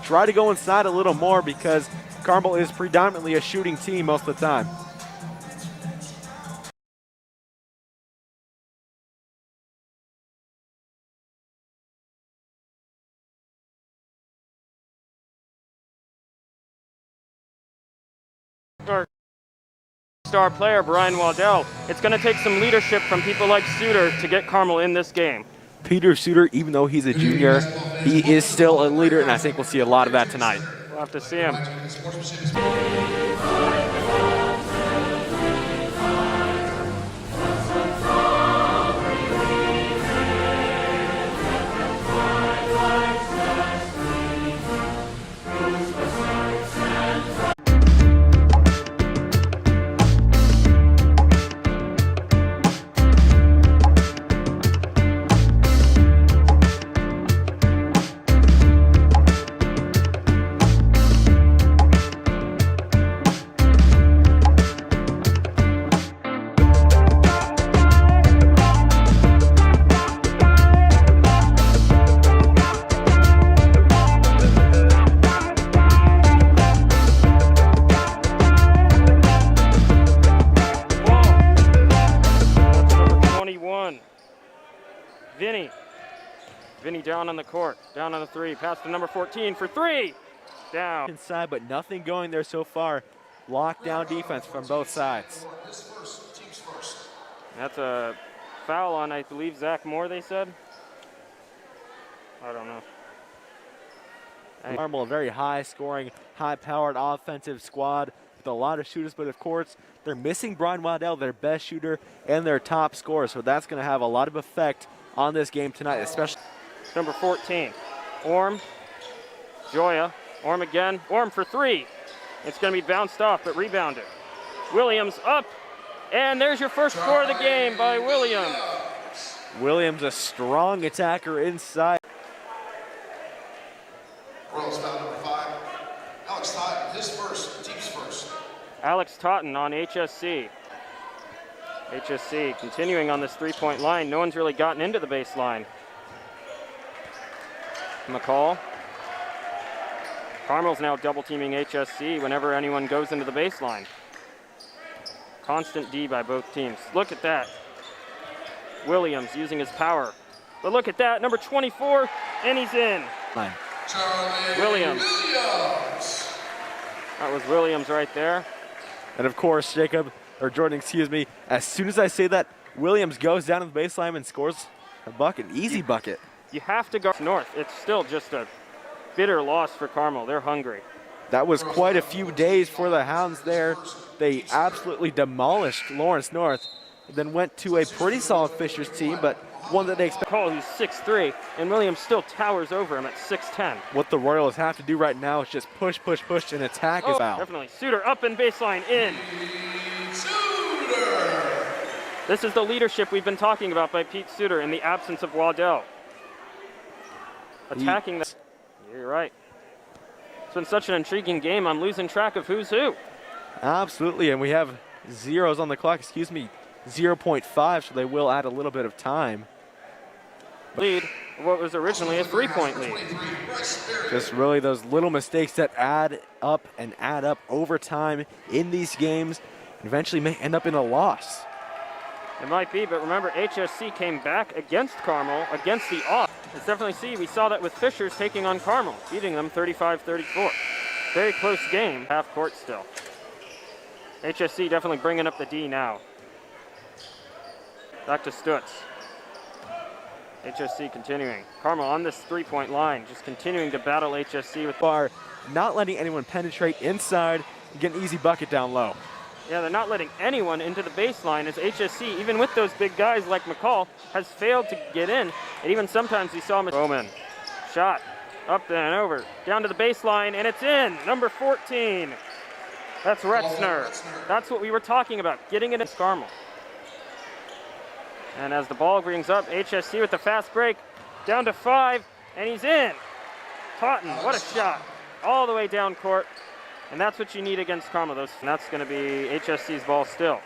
try to go inside a little more because Carmel is predominantly a shooting team most of the time. Star player Brian Waddell. It's going to take some leadership from people like Suter to get Carmel in this game. Peter Suter, even though he's a junior, he is still a leader, and I think we'll see a lot of that tonight. We'll have to see him. Vinny down on the court, down on the three, pass to number 14 for three, down. Inside, but nothing going there so far. Lockdown defense from both sides. That's a foul on, I believe, Zach Moore, they said. I don't know. Carmel, a very high-scoring, high-powered offensive squad with a lot of shooters, but of course, they're missing Brian Waddell, their best shooter and their top scorer, so that's going to have a lot of effect on this game tonight, especially. Number 14, Orm, Joya, Orm again, Orm for three. It's going to be bounced off, but rebounded. Williams up, and there's your first score of the game by Williams. Williams, a strong attacker inside. Royals foul number 5, Alex Totten, his first, team's first. Alex Totten on HSC. HSC continuing on this three-point line. No one's really gotten into the baseline. McCall. Carmel's now double-teaming HSC whenever anyone goes into the baseline. Constant D by both teams. Look at that. Williams using his power. But look at that, number 24, and he's in. Williams. That was Williams right there. And of course, Jordan, excuse me, as soon as I say that, Williams goes down to the baseline and scores a bucket, easy bucket. You have to go north. It's still just a bitter loss for Carmel. They're hungry. That was quite a few days for the Hounds there. They absolutely demolished Lawrence North, then went to a pretty solid Fishers team, but one that they expect. Cole, who's 6'3", and Williams still towers over him at 6'10". What the Royals have to do right now is just push, push, push, and attack is foul. Definitely. Suter up and baseline in. This is the leadership we've been talking about by Pete Suter in the absence of Waddell. Attacking the. You're right. It's been such an intriguing game. I'm losing track of who's who. Absolutely, and we have zeros on the clock, 0.5, so they will add a little bit of time. Lead, what was originally a three-point lead. Just really those little mistakes that add up over time in these games and eventually may end up in a loss. It might be, but remember, HSC came back against Carmel, against the off. Let's definitely see, we saw that with Fishers taking on Carmel, beating them 35-34. Very close game, half court still. HSC definitely bringing up the D now. Back to Stutz. HSC continuing. Carmel on this three-point line, just continuing to battle HSC with bar, not letting anyone penetrate inside and get an easy bucket down low. Yeah, they're not letting anyone into the baseline as HSC, even with those big guys like McCall, has failed to get in. And even sometimes we saw Bowman. Shot, up and over, down to the baseline, and it's in, number 14. That's Retzner. That's what we were talking about, getting it in Carmel. And as the ball brings up, HSC with the fast break, down to 5, and he's in. Totten, what a shot. All the way down court. And that's what you need against Carmel. And that's going to be HSC's ball still.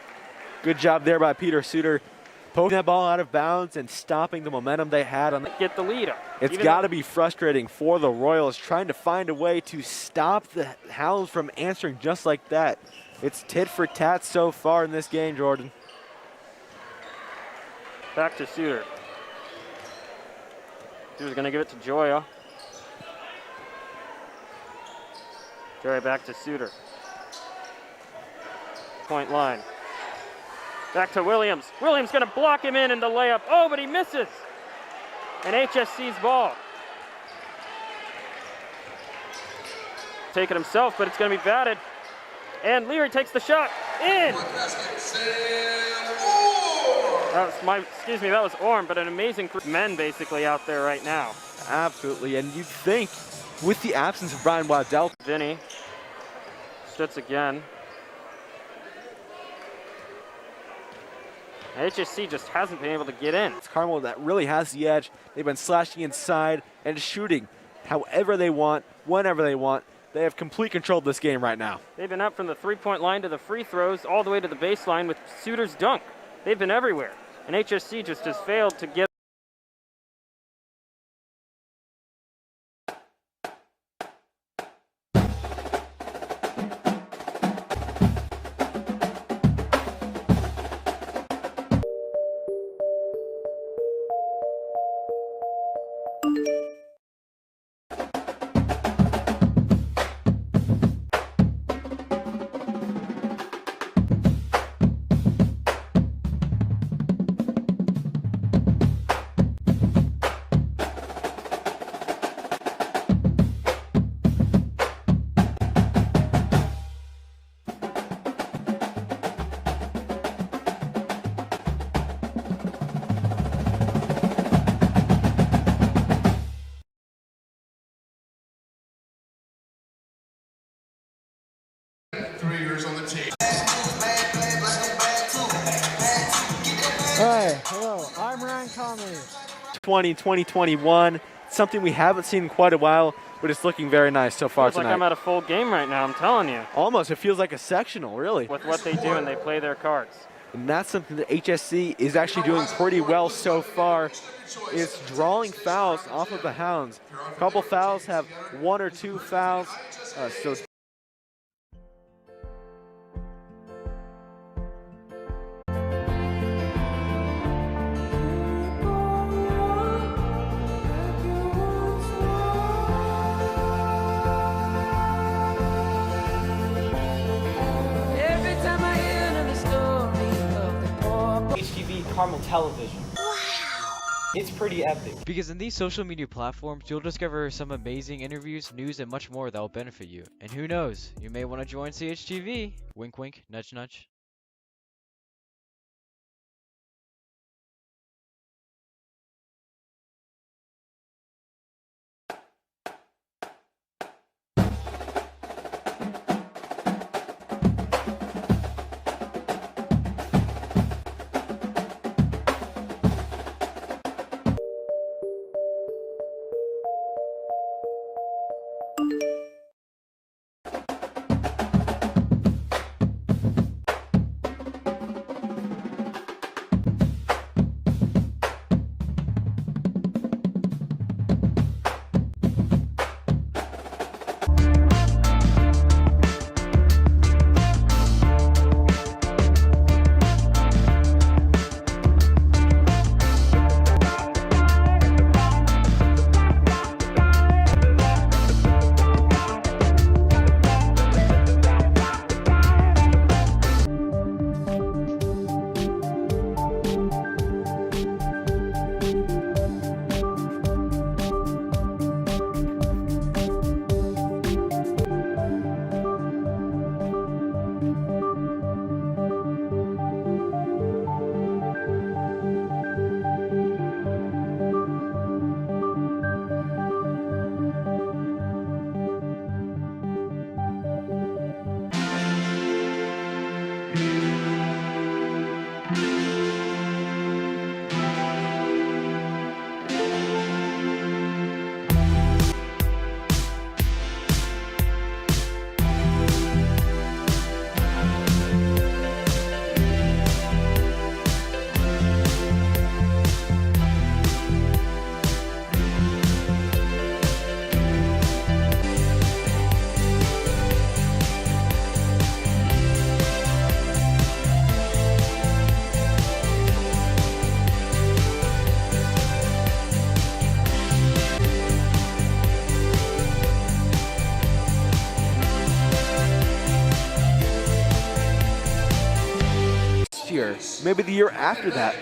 Good job there by Peter Suter. poking that ball out of bounds and stopping the momentum they had on. Get the lead up. It's got to be frustrating for the Royals trying to find a way to stop the Hounds from answering just like that. It's tit for tat so far in this game, Jordan. Back to Suter. Suter's going to give it to Joya. Joya back to Suter. Point line. Back to Williams. Williams going to block him in the layup. Oh, but he misses. And HSC's ball. Take it himself, but it's going to be batted. And Leary takes the shot. In! That was Orm, but an amazing crew of men basically out there right now. Absolutely, and you'd think with the absence of Brian Waddell. Vinny. Stutz again. HSC just hasn't been able to get in. It's Carmel that really has the edge. They've been slashing inside and shooting however they want, whenever they want. They have complete control of this game right now. They've been up from the three-point line to the free throws, all the way to the baseline with Suter's dunk. They've been everywhere. And HSC just has failed to get. On the tape. Hi, hello, I'm Ryan Conley. 2021, something we haven't seen in quite a while, but it's looking very nice so far Feels tonight. like I'm at a full game right now, I'm telling you. Almost, it feels like a sectional, really. With what they do and they play their cards. And that's something that HSC is actually doing pretty well so far, is drawing fouls off of the Hounds. A couple fouls have 1 or 2 fouls, so HTV Carmel television. Wow! It's pretty epic. Because in these social media platforms, you'll discover some amazing interviews, news, and much more that will benefit you. And who knows, you may want to join CHTV. Wink wink, nudge nudge. next year, maybe the year after that,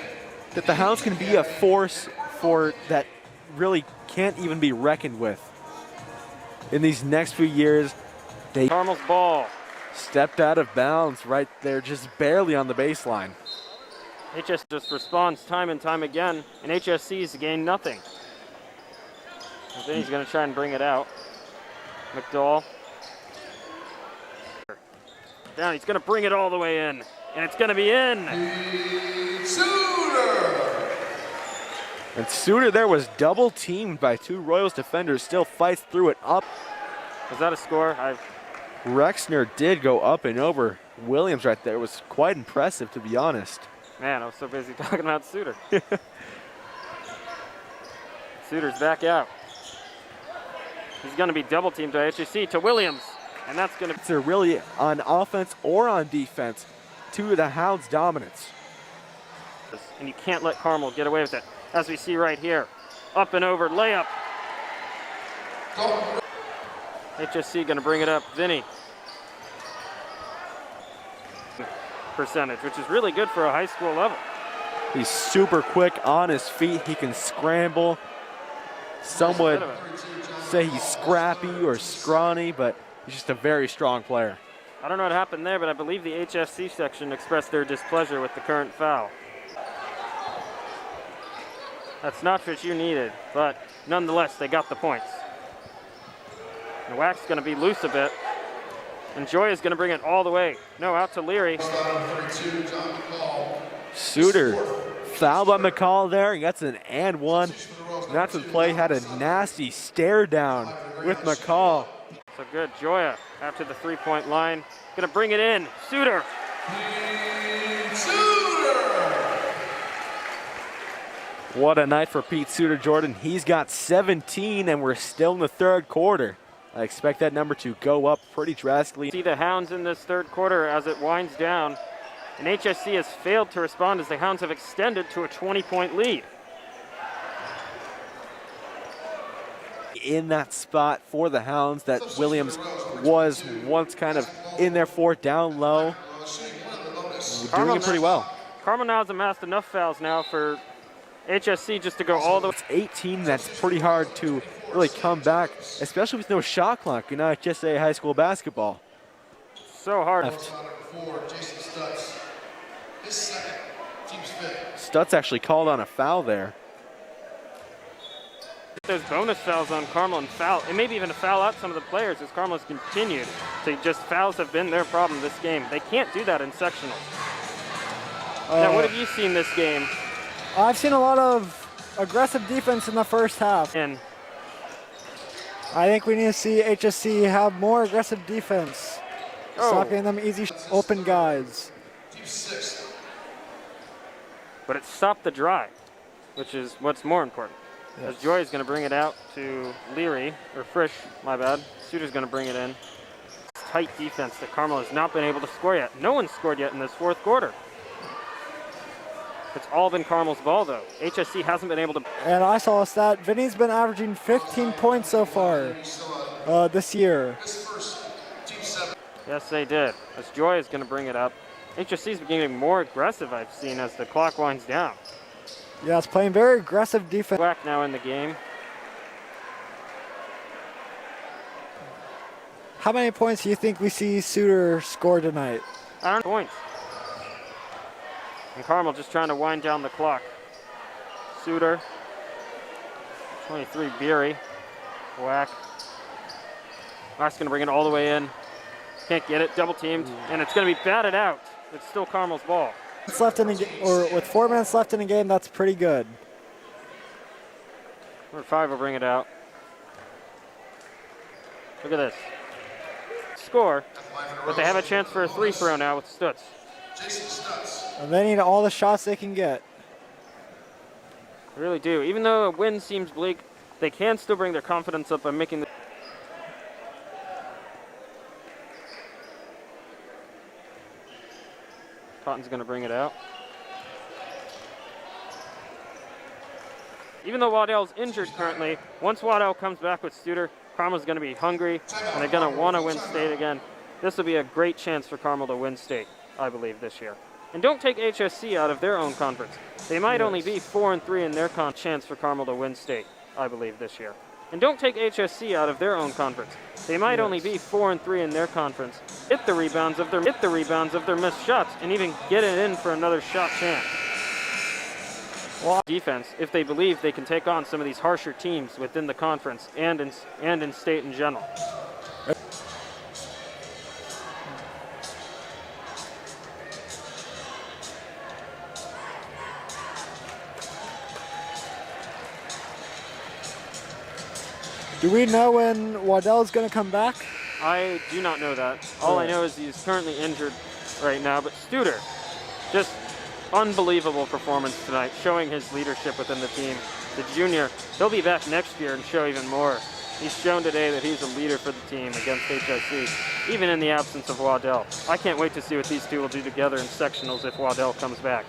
that the Hounds can be a force for that really can't even be reckoned with. In these next few years, they Carmel's ball. stepped out of bounds right there, just barely on the baseline. HS just responds time and time again, and HSC's gained nothing. I think he's going to try and bring it out. McDowell. Down, he's going to bring it all the way in, and it's going to be in. And Suter there was double teamed by two Royals defenders, still fights through it up. Was that a score? Rexner did go up and over Williams right there. It was quite impressive, to be honest. Man, I was so busy talking about Suter. Suter's back out. He's going to be double teamed by HSE to Williams, and that's going to. They're really on offense or on defense to the Hounds' dominance. And you can't let Carmel get away with it, as we see right here. Up and over, layup. HSC going to bring it up. Vinny. Percentage, which is really good for a high school level. He's super quick on his feet. He can scramble. Some would say he's scrappy or scrawny, but he's just a very strong player. I don't know what happened there, but I believe the HSC section expressed their displeasure with the current foul. That's not what you needed, but nonetheless, they got the points. And Wack's going to be loose a bit. And Joy is going to bring it all the way. No, out to Leary. Suter fouled by McCall there. He gets an and one. That's when play had a nasty stare down with McCall. So good. Joya after the three-point line. Going to bring it in. Suter. What a night for Pete Suter, Jordan. He's got 17, and we're still in the third quarter. I expect that number to go up pretty drastically. See the Hounds in this third quarter as it winds down. And HSC has failed to respond as the Hounds have extended to a 20-point lead. In that spot for the Hounds that Williams was once kind of in there for, down low. Doing it pretty well. Carmel now has amassed enough fouls now for HSC just to go all the way. It's 18, that's pretty hard to really come back, especially with no shot clock. You're not just a high school basketball. So hard. Stutz actually called on a foul there. There's bonus fouls on Carmel and maybe even a foul out some of the players as Carmel has continued. So just fouls have been their problem this game. They can't do that in sectionals. Now, what have you seen this game? I've seen a lot of aggressive defense in the first half. And I think we need to see HSC have more aggressive defense. Stop getting them easy open guys. But it stopped the drive, which is what's more important. Yes. As Joy is going to bring it out to Leary, or Frisch, my bad. Suter's going to bring it in. Tight defense that Carmel has not been able to score yet. No one's scored yet in this fourth quarter. It's all been Carmel's ball, though. HSC hasn't been able to. And I saw a stat. Vinny's been averaging 15 points so far this year. Yes, they did. As Joy is going to bring it up. HSC's been getting more aggressive, I've seen, as the clock winds down. Yeah, it's playing very aggressive defense. Wack now in the game. How many points do you think we see Suter score tonight? I don't know. Points. And Carmel just trying to wind down the clock. Suter. 23, Beery. Wack. Wack's going to bring it all the way in. Can't get it, double teamed, and it's going to be batted out. It's still Carmel's ball. It's left in with 4 minutes left in the game, that's pretty good. Number 5 will bring it out. Look at this. Score, but they have a chance for a free throw now with Stutz. And they need all the shots they can get. They really do. Even though a win seems bleak, they can still bring their confidence up by making the. Cotton's going to bring it out. Even though Waddell's injured currently, once Waddell comes back with Suter, Carmel's going to be hungry, and they're going to want to win state again. This will be a great chance for Carmel to win state, I believe, this year. And don't take HSC out of their own conference. They might only be 4-3 in their chance for Carmel to win state, I believe, this year. And don't take HSC out of their own conference. They might only be 4-3 in their conference. Hit the rebounds of their missed shots and even get it in for another shot chance. Well, defense, if they believe they can take on some of these harsher teams within the conference and in state in general. Do we know when Waddell's going to come back? I do not know that. All I know is he's currently injured right now. But Studer, just unbelievable performance tonight, showing his leadership within the team. The junior, he'll be back next year and show even more. He's shown today that he's a leader for the team against HSC, even in the absence of Waddell. I can't wait to see what these two will do together in sectionals if Waddell comes back.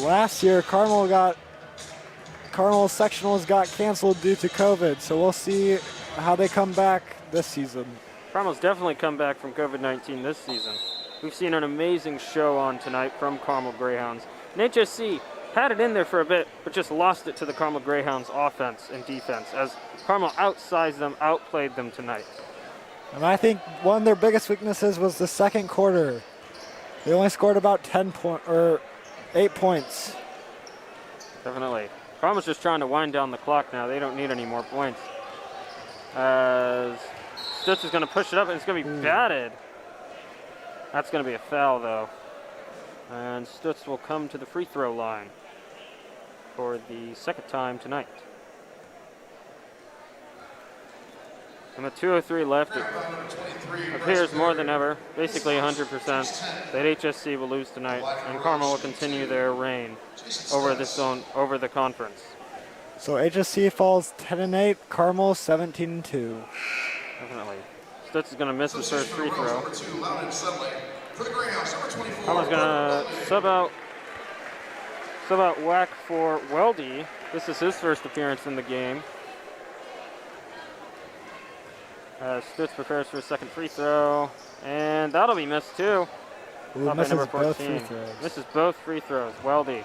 Last year, Carmel sectionals got canceled due to COVID, so we'll see how they come back this season. Carmel's definitely come back from COVID-19 this season. We've seen an amazing show on tonight from Carmel Greyhounds. And HSC had it in there for a bit, but just lost it to the Carmel Greyhounds offense and defense as Carmel outsized them, outplayed them tonight. And I think one of their biggest weaknesses was the second quarter. They only scored about 8 points. Definitely. Carmel's just trying to wind down the clock now. They don't need any more points. As Stutz is going to push it up, and it's going to be batted. That's going to be a foul, though. And Stutz will come to the free throw line for the second time tonight. And with 2:03 left, it appears more than ever, basically 100%, that HSC will lose tonight, and Carmel will continue their reign over the conference. So HSC falls 10-8, Carmel 17-2. Definitely. Stutz is going to miss his first free throw. Carmel's going to sub out Wack for Weldy. This is his first appearance in the game. Stutz prepares for a second free throw, and that'll be missed too. Misses both free throws. Misses both free throws. Weldy.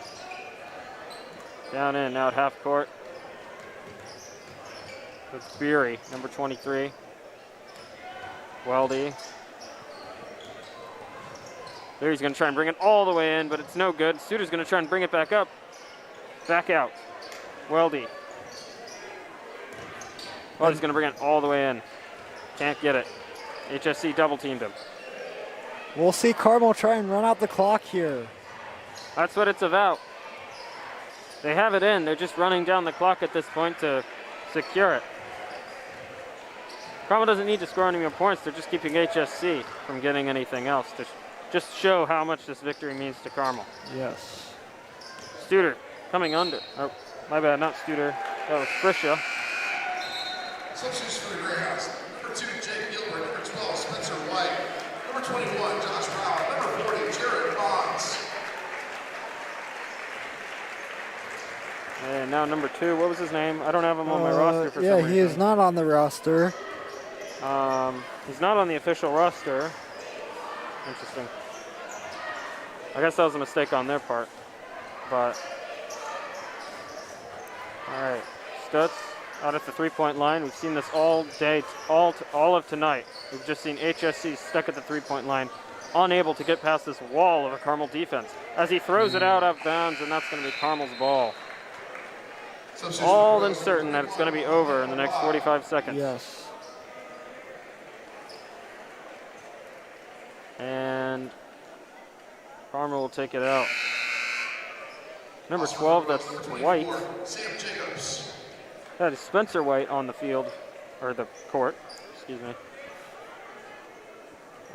Down in, now at half court. It's Beery, number 23. Weldy. There he's going to try and bring it all the way in, but it's no good. Studer's going to try and bring it back up. Back out. Weldy. Weldy's going to bring it all the way in. Can't get it. HSC double teamed him. We'll see Carmel try and run out the clock here. That's what it's about. They have it in. They're just running down the clock at this point to secure it. Carmel doesn't need to score any more points. They're just keeping HSC from getting anything else to just show how much this victory means to Carmel. Yes. Studer coming under. Oh, my bad, not Studer. That was Frisha. Substitutes for the Greyhounds. Number 2, Jake Gilbert. Number 12, Spencer White. Number 21, Josh Rowell. Number 40, Jared Bonds. And now number 2, what was his name? I don't have him on my roster for some reason. Yeah, he is not on the roster. He's not on the official roster. Interesting. I guess that was a mistake on their part. But, all right, Stutz out at the three-point line. We've seen this all day, all of tonight. We've just seen HSC stuck at the three-point line, unable to get past this wall of a Carmel defense as he throws it out of bounds, and that's going to be Carmel's ball. All than certain that it's going to be over in the next 45 seconds. Yes. And Carmel will take it out. Number 12, that's White. That is Spencer White on the field, or the court, excuse me.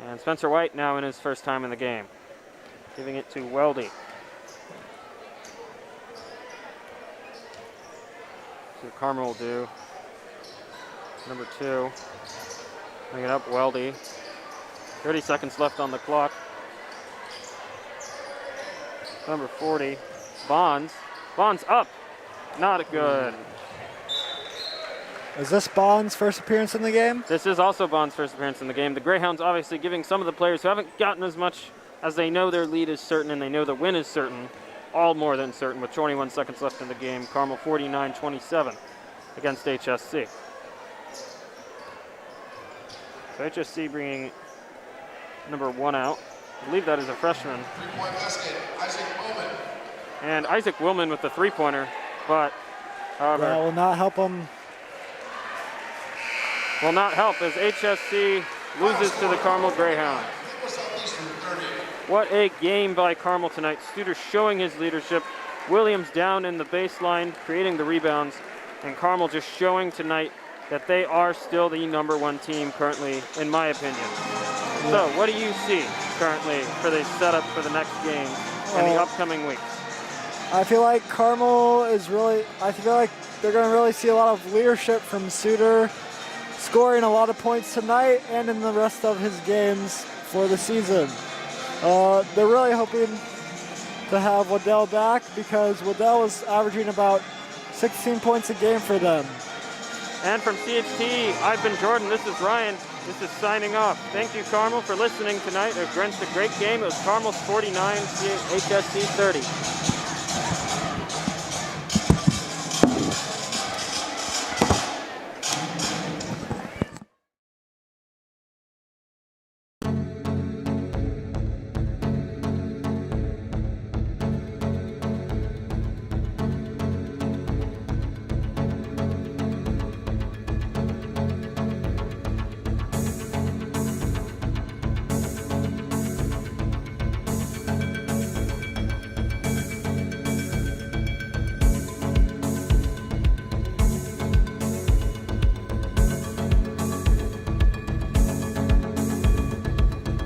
And Spencer White now in his first time in the game. Giving it to Weldy. See what Carmel will do. Number 2. Bring it up, Weldy. 30 seconds left on the clock. Number 40, Bonds. Bonds up. Not good. Is this Bond's first appearance in the game? This is also Bond's first appearance in the game. The Greyhounds obviously giving some of the players who haven't gotten as much as they know their lead is certain and they know the win is certain, all more than certain with 21 seconds left in the game. Carmel 49-27 against HSC. So HSC bringing number 1 out. I believe that is a freshman. Three-point basket, Isaac Bowman. And Isaac Willman with the three-pointer, but however, That will not help him. will not help as HSC loses to the Carmel Greyhounds. Hamilton Southeastern 30. What a game by Carmel tonight. Studer showing his leadership. Williams down in the baseline, creating the rebounds. And Carmel just showing tonight that they are still the #1 team currently, in my opinion. So what do you see currently for the setup for the next game in the upcoming weeks? I feel like Carmel is really, I feel like they're going to really see a lot of leadership from Suter, scoring a lot of points tonight and in the rest of his games for the season. They're really hoping to have Waddell back because Waddell was averaging about 16 points a game for them. And from CHT, I've been Jordan. This is Ryan. This is signing off. Thank you, Carmel, for listening tonight. Against a great game. It was Carmel's 49, HSC 30.